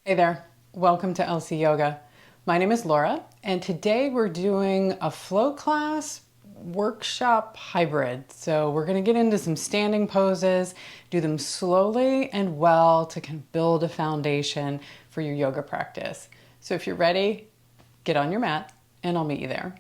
Hey there, welcome to LC Yoga. My name is Laura, and today we're doing a flow class workshop hybrid. So we're going to get into some standing poses, do them slowly and well to build a foundation for your yoga practice. So if you're ready, get on your mat and I'll meet you there.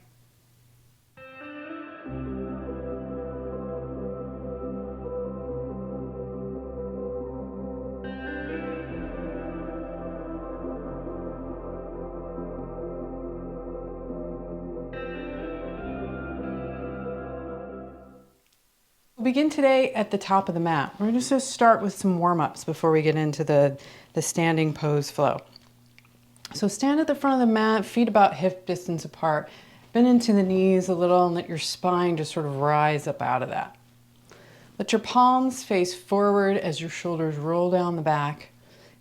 We'll begin today at the top of the mat. We're just going to start with some warm-ups before we get into the standing pose flow. So stand at the front of the mat, feet about hip distance apart. Bend into the knees a little and let your spine just sort of rise up out of that. Let your palms face forward as your shoulders roll down the back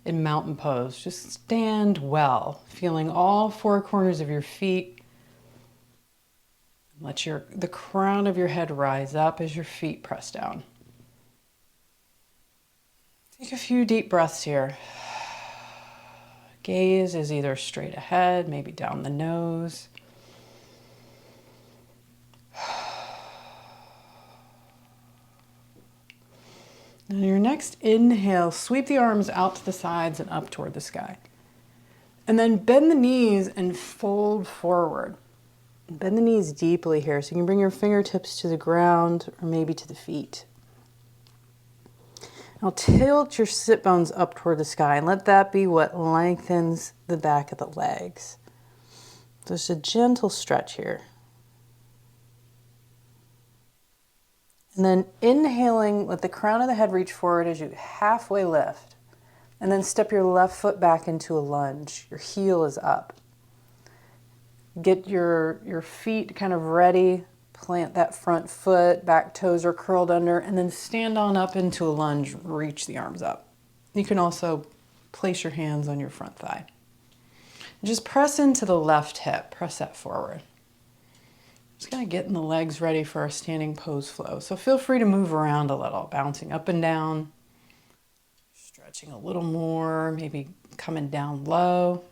in mountain pose. Just stand well, feeling all four corners of your feet. Let the crown of your head rise up as your feet press down. Take a few deep breaths here. Gaze is either straight ahead, maybe down the nose. On your next inhale, sweep the arms out to the sides and up toward the sky. And then bend the knees and fold forward. Bend the knees deeply here so you can bring your fingertips to the ground or maybe to the feet. Now tilt your sit bones up toward the sky and let that be what lengthens the back of the legs. Just a gentle stretch here. And then inhaling, let the crown of the head reach forward as you halfway lift. And then step your left foot back into a lunge. Your heel is up. Get your feet kind of ready. Plant that front foot, back toes are curled under, and then stand on up into a lunge, reach the arms up. You can also place your hands on your front thigh. Just press into the left hip, press that forward. Just kind of getting the legs ready for our standing pose flow. So feel free to move around a little, bouncing up and down, stretching a little more, maybe coming down low.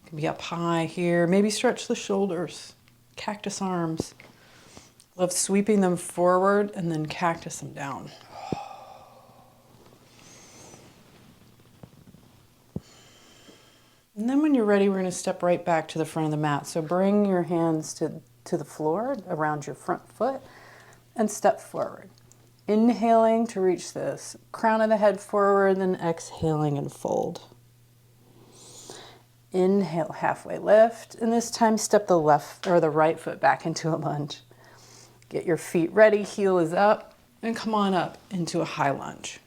You can be up high here, maybe stretch the shoulders, cactus arms. Love sweeping them forward and then cactus them down. And then when you're ready, we're going to step right back to the front of the mat. So bring your hands to the floor around your front foot and step forward. Inhaling to reach this crown of the head forward, then exhaling and fold. Inhale, halfway lift, and this time step the left or the right foot back into a lunge. Get your feet ready, heel is up, and come on up into a high lunge.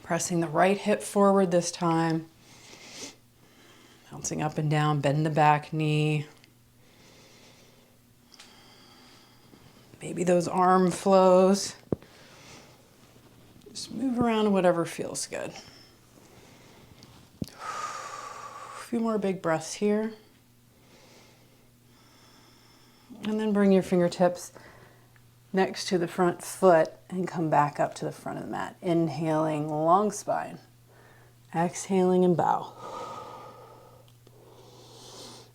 Pressing the right hip forward this time. Bouncing up and down, bend the back knee. Maybe those arm flows. Just move around whatever feels good. A few more big breaths here. And then bring your fingertips next to the front foot and come back up to the front of the mat. Inhaling, long spine. Exhaling and bow.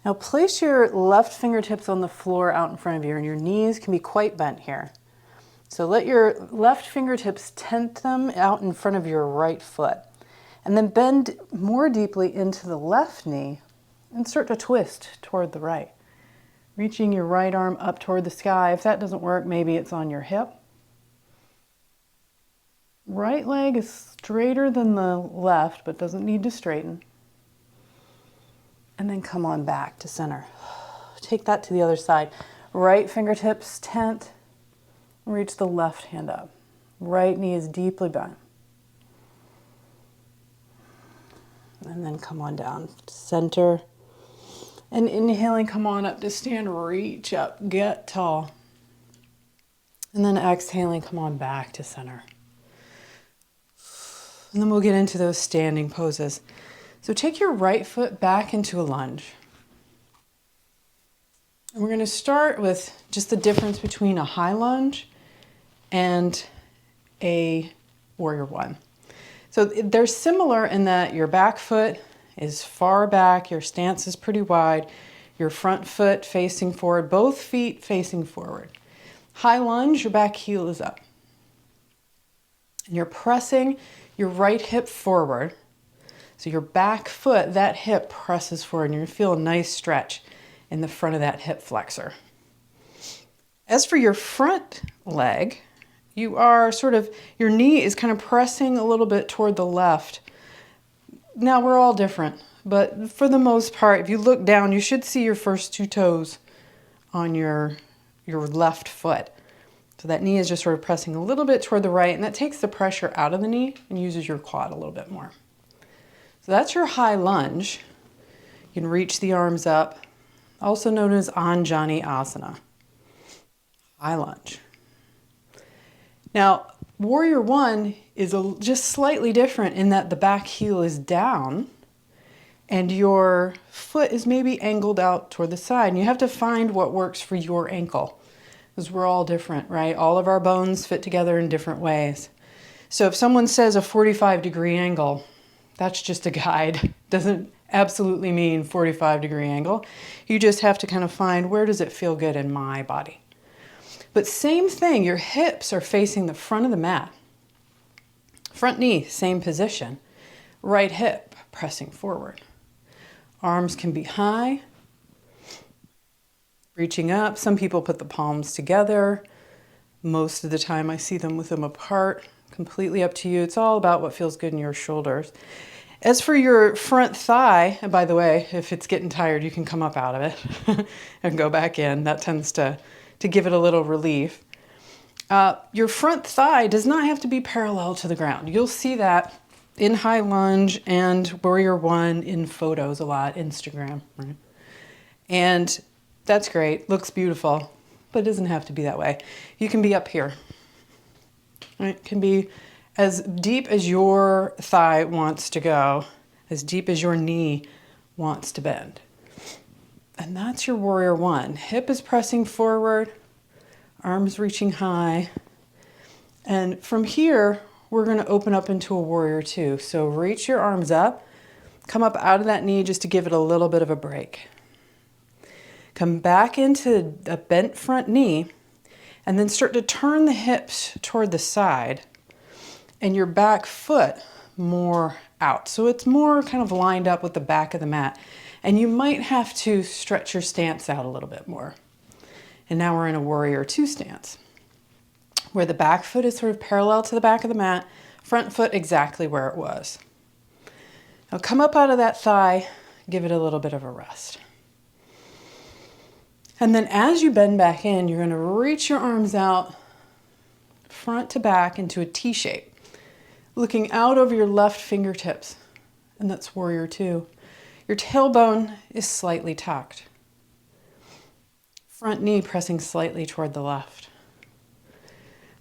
Now place your left fingertips on the floor out in front of you, and your knees can be quite bent here. So let your left fingertips tent them out in front of your right foot. And then bend more deeply into the left knee and start to twist toward the right. Reaching your right arm up toward the sky. If that doesn't work, maybe it's on your hip. Right leg is straighter than the left, but doesn't need to straighten. And then come on back to center. Take that to the other side. Right fingertips tent. Reach the left hand up. Right knee is deeply bent. And then come on down to center. And inhaling, come on up to stand, reach up, get tall. And then exhaling, come on back to center. And then we'll get into those standing poses. So take your right foot back into a lunge. And we're going to start with just the difference between a high lunge and a warrior one. So they're similar in that your back foot is far back, your stance is pretty wide, your front foot facing forward, both feet facing forward. High lunge, your back heel is up. And you're pressing your right hip forward. So your back foot, that hip presses forward, and you're going to feel a nice stretch in the front of that hip flexor. As for your front leg, you are your knee is kind of pressing a little bit toward the left. Now we're all different, but for the most part, if you look down, you should see your first two toes on your left foot. So that knee is just sort of pressing a little bit toward the right, and that takes the pressure out of the knee and uses your quad a little bit more. So that's your high lunge. You can reach the arms up, also known as Anjani Asana. High lunge. Now, Warrior One is just slightly different in that the back heel is down and your foot is maybe angled out toward the side. And you have to find what works for your ankle, because we're all different, right? All of our bones fit together in different ways. So if someone says a 45-degree angle, that's just a guide. Doesn't absolutely mean 45-degree angle. You just have to kind of find, where does it feel good in my body? But same thing, your hips are facing the front of the mat. Front knee, same position. Right hip pressing forward. Arms can be high, reaching up. Some people put the palms together. Most of the time I see them with them apart. Completely up to you. It's all about what feels good in your shoulders. As for your front thigh, and by the way, if it's getting tired, you can come up out of it and go back in. That tends to give it a little relief. Your front thigh does not have to be parallel to the ground. You'll see that in high lunge and Warrior One in photos a lot, Instagram, right? And that's great, looks beautiful, but it doesn't have to be that way. You can be up here. Right? It can be as deep as your thigh wants to go, as deep as your knee wants to bend. And that's your Warrior One. Hip is pressing forward, arms reaching high. And from here, we're going to open up into a Warrior Two. So reach your arms up, come up out of that knee just to give it a little bit of a break. Come back into a bent front knee, and then start to turn the hips toward the side and your back foot more out. So it's more kind of lined up with the back of the mat. And you might have to stretch your stance out a little bit more. And now we're in a Warrior Two stance, where the back foot is sort of parallel to the back of the mat, front foot exactly where it was. Now come up out of that thigh, give it a little bit of a rest. And then as you bend back in, you're going to reach your arms out front to back into a T shape, looking out over your left fingertips. And that's Warrior Two. Your tailbone is slightly tucked. Front knee pressing slightly toward the left.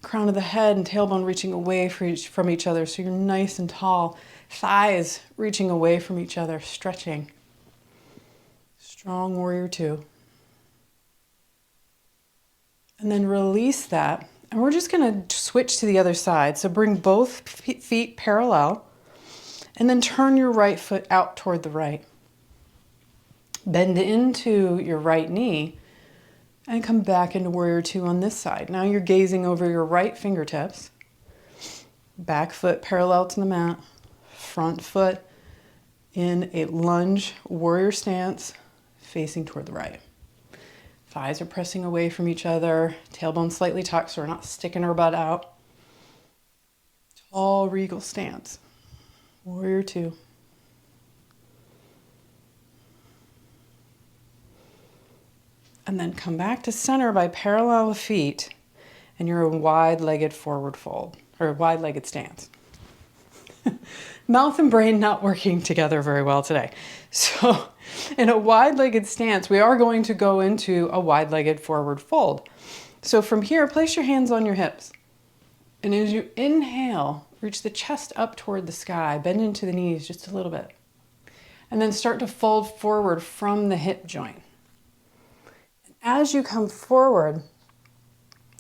Crown of the head and tailbone reaching away from each other so you're nice and tall. Thighs reaching away from each other, stretching. Strong Warrior Two. And then release that. And we're just going to switch to the other side. So bring both feet parallel and then turn your right foot out toward the right. Bend into your right knee and come back into Warrior Two on this side. Now you're gazing over your right fingertips. Back foot parallel to the mat. Front foot in a lunge warrior stance facing toward the right. Thighs are pressing away from each other. Tailbone slightly tucked so we're not sticking our butt out. Tall regal stance. Warrior Two. And then come back to center by parallel of feet, and you're a wide-legged forward fold, or wide-legged stance. Mouth and brain not working together very well today. So in a wide-legged stance, we are going to go into a wide-legged forward fold. So from here, place your hands on your hips. And as you inhale, reach the chest up toward the sky, bend into the knees just a little bit. And then start to fold forward from the hip joint. As you come forward,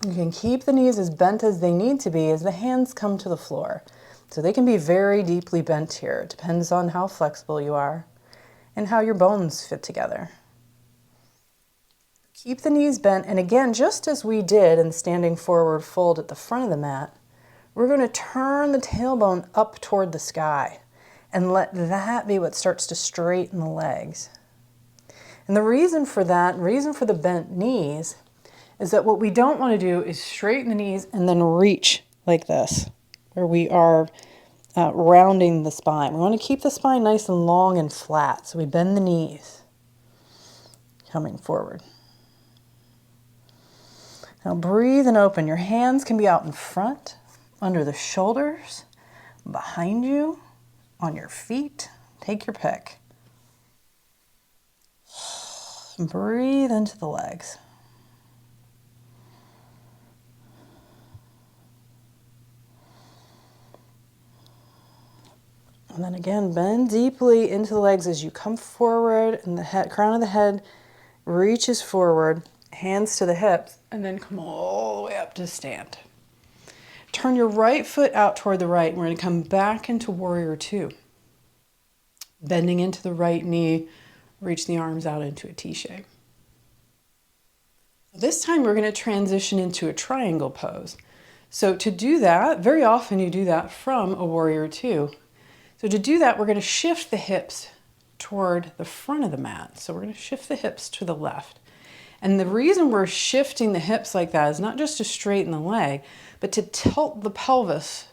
you can keep the knees as bent as they need to be as the hands come to the floor. So they can be very deeply bent here. It depends on how flexible you are and how your bones fit together. Keep the knees bent, and again, just as we did in standing forward fold at the front of the mat, we're going to turn the tailbone up toward the sky and let that be what starts to straighten the legs. And the reason for that, reason for the bent knees, is that what we don't want to do is straighten the knees and then reach like this, where we are rounding the spine. We want to keep the spine nice and long and flat, so we bend the knees, coming forward. Now breathe and open. Your hands can be out in front, under the shoulders, behind you, on your feet. Take your pick. Breathe into the legs. And then again, bend deeply into the legs as you come forward, and the crown of the head reaches forward, hands to the hips, and then come all the way up to stand. Turn your right foot out toward the right. We're going to come back into warrior two. Bending into the right knee, reach the arms out into a T shape. This time we're going to transition into a triangle pose. So to do that, very often you do that from a warrior two. So to do that, we're going to shift the hips toward the front of the mat. So we're going to shift the hips to the left. And the reason we're shifting the hips like that is not just to straighten the leg, but to tilt the pelvis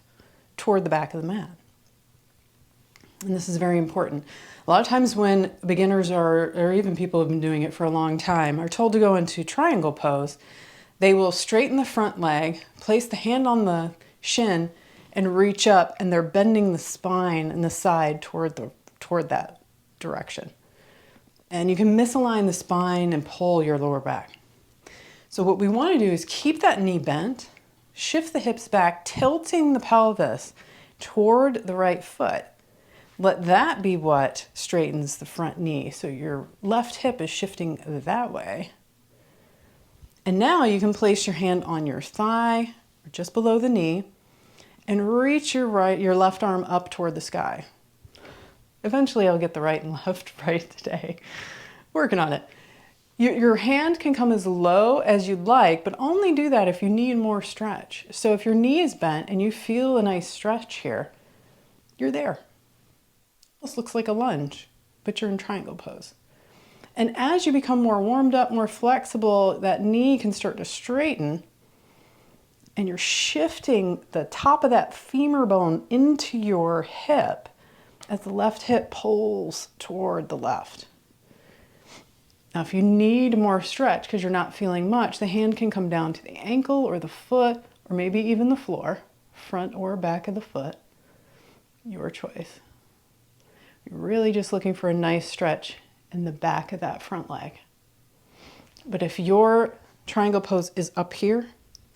toward the back of the mat. And this is very important. A lot of times when beginners or even people who have been doing it for a long time, are told to go into triangle pose, they will straighten the front leg, place the hand on the shin, and reach up, and they're bending the spine and the side toward that direction. And you can misalign the spine and pull your lower back. So what we want to do is keep that knee bent, shift the hips back, tilting the pelvis toward the right foot. Let that be what straightens the front knee. So your left hip is shifting that way. And now you can place your hand on your thigh, or just below the knee, and reach your left arm up toward the sky. Eventually I'll get the right and left right today. Working on it. Your hand can come as low as you'd like, but only do that if you need more stretch. So if your knee is bent and you feel a nice stretch here, you're there. This looks like a lunge, but you're in triangle pose. And as you become more warmed up, more flexible, that knee can start to straighten, and you're shifting the top of that femur bone into your hip as the left hip pulls toward the left. Now, if you need more stretch because you're not feeling much, the hand can come down to the ankle or the foot, or maybe even the floor, front or back of the foot, your choice. You're really just looking for a nice stretch in the back of that front leg. But if your triangle pose is up here,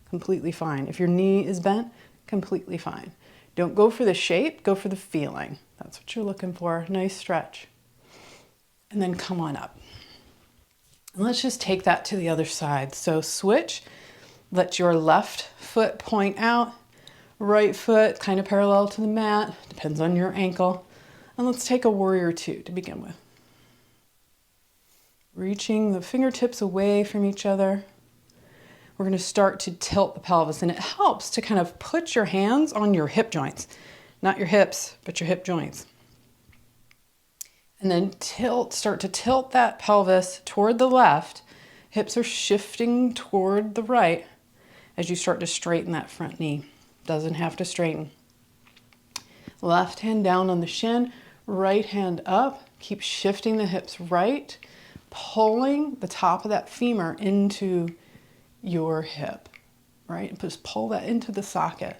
completely fine. If your knee is bent, completely fine. Don't go for the shape, go for the feeling. That's what you're looking for, nice stretch. And then come on up. And let's just take that to the other side. So switch, let your left foot point out, right foot kind of parallel to the mat, depends on your ankle. And let's take a warrior two to begin with. Reaching the fingertips away from each other. We're going to start to tilt the pelvis, and it helps to kind of put your hands on your hip joints, not your hips, but your hip joints. And then start to tilt that pelvis toward the left. Hips are shifting toward the right as you start to straighten that front knee. Doesn't have to straighten. Left hand down on the shin, right hand up. Keep shifting the hips right, pulling the top of that femur into your hip, right? And just pull that into the socket.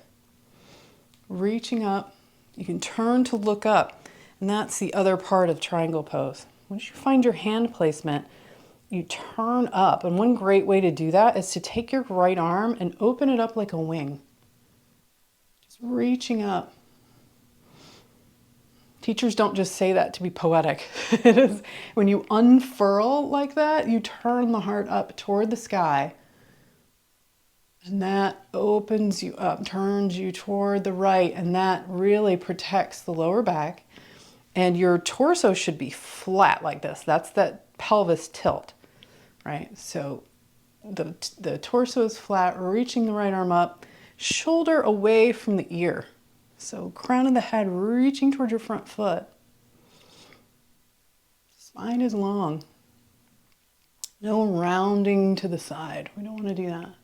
Reaching up. You can turn to look up, and that's the other part of triangle pose. Once you find your hand placement, you turn up, and one great way to do that is to take your right arm and open it up like a wing. Just reaching up. Teachers don't just say that to be poetic. It is when you unfurl like that, you turn the heart up toward the sky. And that opens you up, turns you toward the right, and that really protects the lower back. And your torso should be flat like this. That's that pelvis tilt, right? So the torso is flat, reaching the right arm up, shoulder away from the ear. So crown of the head reaching towards your front foot. Spine is long. No rounding to the side. We don't want to do that.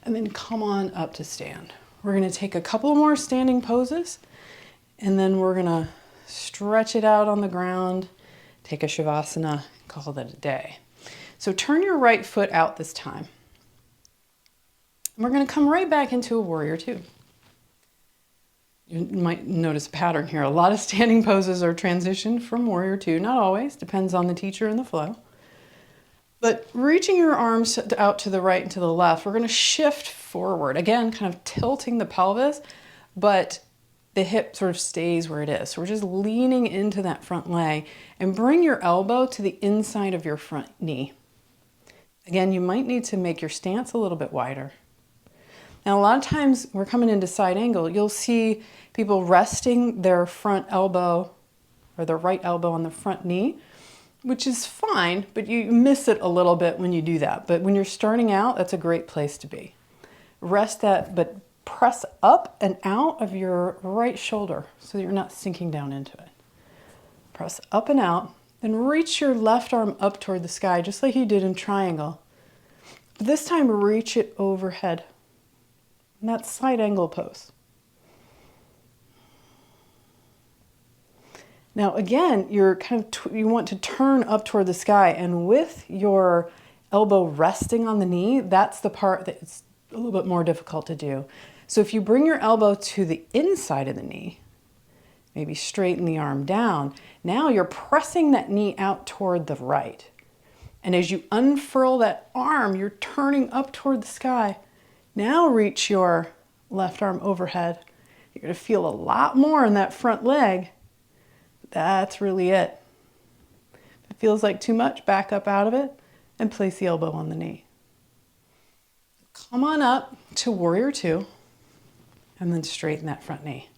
And then come on up to stand. We're going to take a couple more standing poses, and then we're going to stretch it out on the ground, take a shavasana, call it a day. So turn your right foot out this time. And we're going to come right back into a warrior two. You might notice a pattern here. A lot of standing poses are transitioned from warrior two. Not always, depends on the teacher and the flow. But reaching your arms out to the right and to the left, we're going to shift forward. Again, kind of tilting the pelvis, but the hip sort of stays where it is. So we're just leaning into that front leg, and bring your elbow to the inside of your front knee. Again, you might need to make your stance a little bit wider. Now, a lot of times we're coming into side angle. You'll see people resting their front elbow or their right elbow on the front knee, which is fine, but you miss it a little bit when you do that. But when you're starting out, that's a great place to be. Rest that, but press up and out of your right shoulder so that you're not sinking down into it. Press up and out, then reach your left arm up toward the sky, just like you did in triangle. But this time, reach it overhead. And that's side angle pose. Now again, you're you want to turn up toward the sky, and with your elbow resting on the knee, that's the part that's a little bit more difficult to do. So if you bring your elbow to the inside of the knee, maybe straighten the arm down, now you're pressing that knee out toward the right. And as you unfurl that arm, you're turning up toward the sky. Now reach your left arm overhead. You're going to feel a lot more in that front leg. That's really it. If it feels like too much, back up out of it and place the elbow on the knee. Come on up to warrior two, and then straighten that front knee.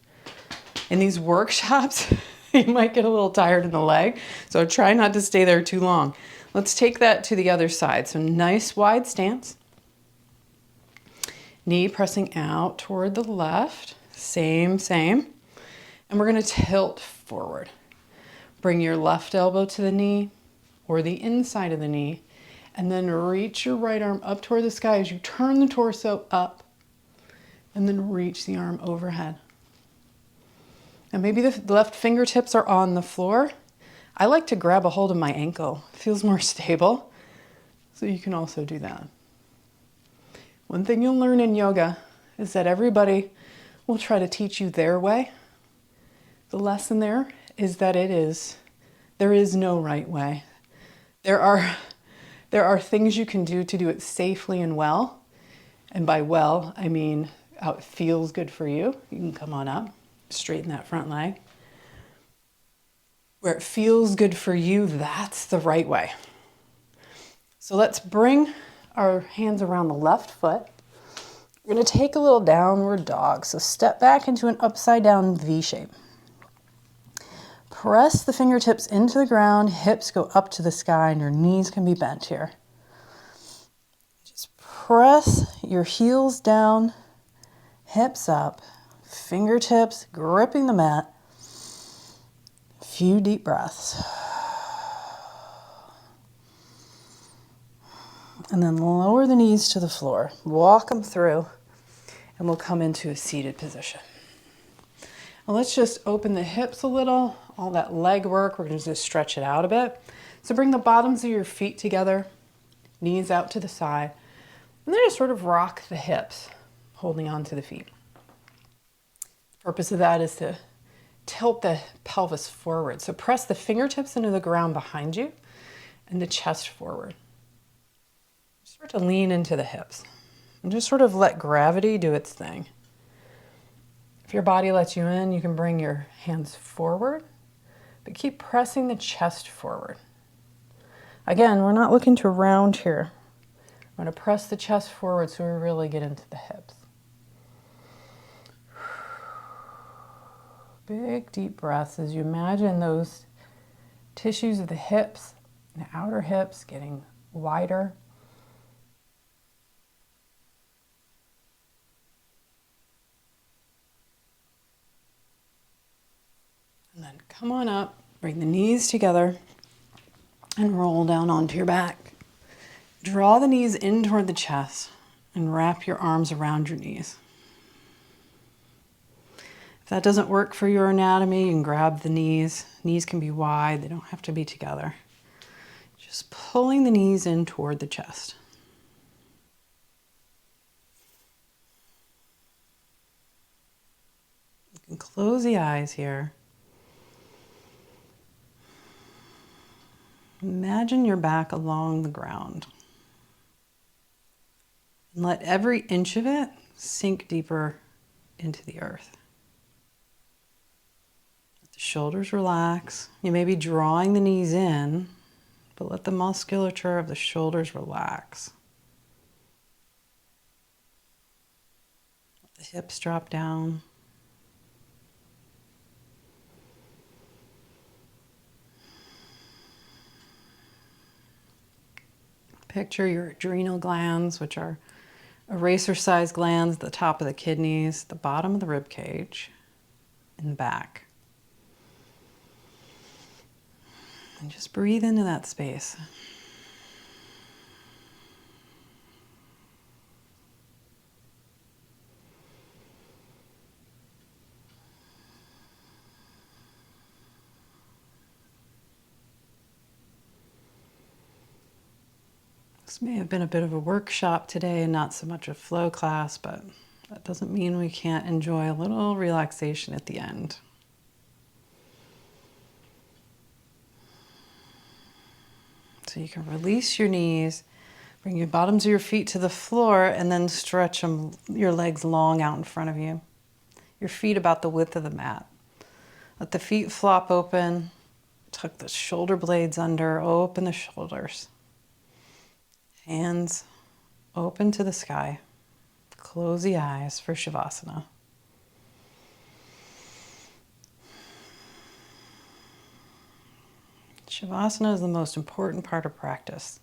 In these workshops, you might get a little tired in the leg, so try not to stay there too long. Let's take that to the other side. So nice wide stance. Knee pressing out toward the left. Same. And we're going to tilt forward. Bring your left elbow to the knee or the inside of the knee, and then reach your right arm up toward the sky as you turn the torso up, and then reach the arm overhead. And maybe the left fingertips are on the floor. I like to grab a hold of my ankle. It feels more stable, so you can also do that. One thing you'll learn in yoga is that everybody will try to teach you their way. The lesson there is that there is no right way. There are things you can do to do it safely and well. And by well, I mean how it feels good for you. You can come on up, straighten that front leg. Where it feels good for you, that's the right way. So let's bring our hands around the left foot. We're going to take a little downward dog. So step back into an upside down V shape. Press the fingertips into the ground, hips go up to the sky, and your knees can be bent here. Just press your heels down, hips up, fingertips gripping the mat. A few deep breaths. And then lower the knees to the floor. Walk them through, and we'll come into a seated position. Now let's just open the hips a little. All that leg work, we're going to just stretch it out a bit. So bring the bottoms of your feet together, knees out to the side, and then just sort of rock the hips, holding on to the feet. The purpose of that is to tilt the pelvis forward. So press the fingertips into the ground behind you and the chest forward. Start to lean into the hips and just sort of let gravity do its thing. If your body lets you in, you can bring your hands forward, but keep pressing the chest forward. Again, we're not looking to round here. I'm going to press the chest forward so we really get into the hips. Big deep breaths as you imagine those tissues of the hips, the outer hips getting wider. And then come on up, bring the knees together and roll down onto your back. Draw the knees in toward the chest and wrap your arms around your knees. If that doesn't work for your anatomy, you can grab the knees. Knees can be wide, they don't have to be together. Just pulling the knees in toward the chest. You can close the eyes here. Imagine your back along the ground. And let every inch of it sink deeper into the earth. Let the shoulders relax. You may be drawing the knees in, but let the musculature of the shoulders relax. Let the hips drop down. Picture your adrenal glands, which are eraser-sized glands at the top of the kidneys, the bottom of the rib cage, and the back. And just breathe into that space. This may have been a bit of a workshop today and not so much a flow class, but that doesn't mean we can't enjoy a little relaxation at the end. So you can release your knees, bring your bottoms of your feet to the floor, and then stretch them, your legs long out in front of you. Your feet about the width of the mat. Let the feet flop open, tuck the shoulder blades under, open the shoulders. Hands open to the sky. Close the eyes for Shavasana. Shavasana is the most important part of practice.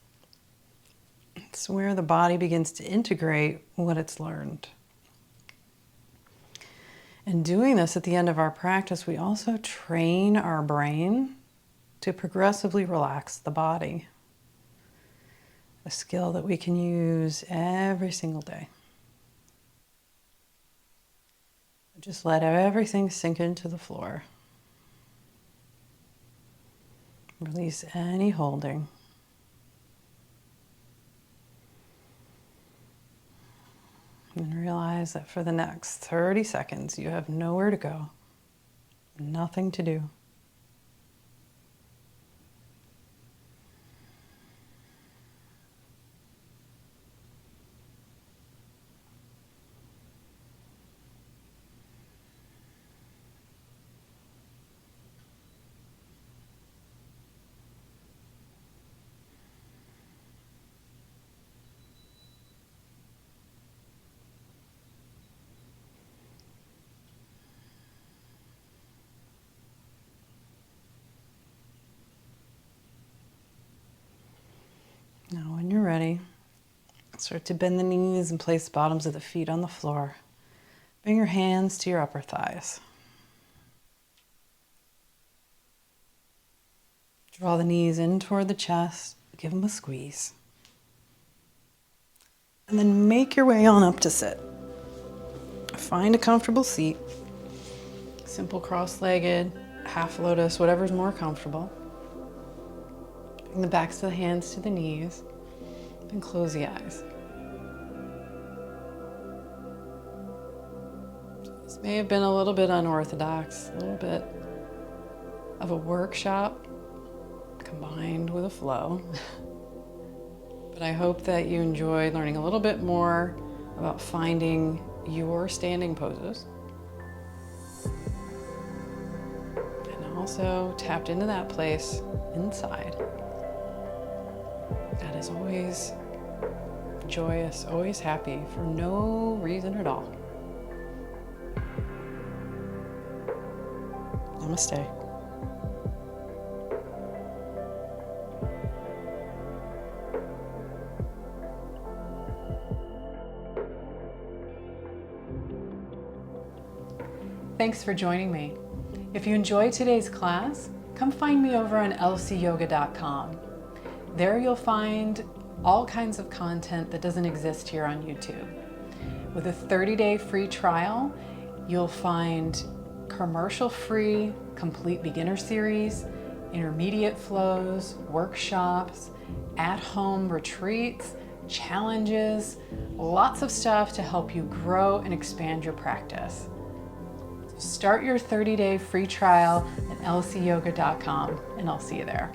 It's where the body begins to integrate what it's learned. And doing this at the end of our practice, we also train our brain to progressively relax the body. A skill that we can use every single day. Just let everything sink into the floor. Release any holding. And realize that for the next 30 seconds, you have nowhere to go, nothing to do. Now, when you're ready, start to bend the knees and place the bottoms of the feet on the floor. Bring your hands to your upper thighs. Draw the knees in toward the chest. Give them a squeeze. And then make your way on up to sit. Find a comfortable seat. Simple cross-legged, half lotus, whatever's more comfortable. Bring the backs of the hands to the knees and close the eyes. This may have been a little bit unorthodox, a little bit of a workshop combined with a flow. But I hope that you enjoyed learning a little bit more about finding your standing poses. And also tapped into that place inside. that is always joyous, always happy for no reason at all. Namaste. Thanks for joining me. If you enjoyed today's class, come find me over on lcyoga.com. There you'll find all kinds of content that doesn't exist here on YouTube. With a 30-day free trial, you'll find commercial-free complete beginner series, intermediate flows, workshops, at-home retreats, challenges, lots of stuff to help you grow and expand your practice. Start your 30-day free trial at lcyoga.com, and I'll see you there.